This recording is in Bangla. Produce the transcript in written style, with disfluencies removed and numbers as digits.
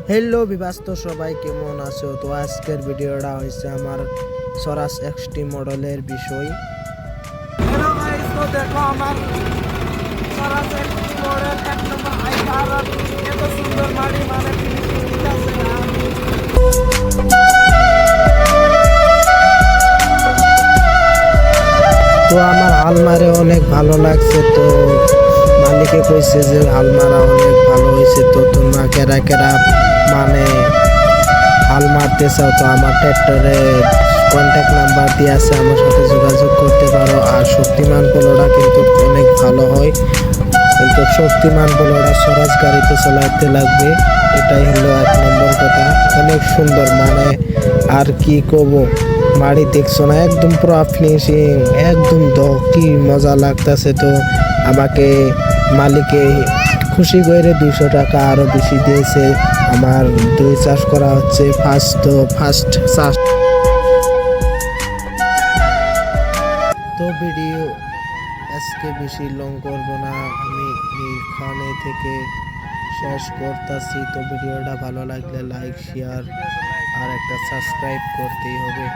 হ্যালো বিভাস, তো সবাই কেমন আছো? তো আজকের ভিডিওটা হয়েছে আমার স্বরাজ এক্সটি মডেলের বিষয়। হ্যালো গাইস, তো দেখো আমার স্বরাজ এক্সটি মডেল 1 নম্বর আইকার, এত সুন্দর মাড়ি মানে ফিনিশিং দিতেছে না। তো আমার আলমারে অনেক ভালো লাগছে, তো মালিকে কইছে যে আলমারা অনেক ভালো হয়েছে। তো তোমরা কেরা কেরা মানে হাল মারতে চাও তো আমার ট্র্যাক্টরে কন্ট্যাক্ট নাম্বার দিয়ে আছে, আমার সাথে যোগাযোগ করতে পারো। আর শক্তিমান পোলোটা কিন্তু অনেক ভালো হয়, কিন্তু শক্তিমান পোলোটা স্বরাজ গাড়িতে চালাতে লাগবে, এটাই হলো 1 নম্বর কথা। অনেক সুন্দর মানে আর কি কব, বাড়ি দেখছো না একদম পুরো ফিনিশিং, একদম কি মজা লাগতেছে। তো আমাকে মালিকে খুশি করে 200 টাকা আরো বেশি দিয়েছে। আমার 2 চাষ করা হচ্ছে, ফার্স্ট চাষ। তো ভিডিও আজকে বেশি লং করব না, আমি এইখানে থেকে শেষ করতেছি। তো ভিডিওটা ভালো লাগলে লাইক শেয়ার আর একটা সাবস্ক্রাইব করতেই হবে।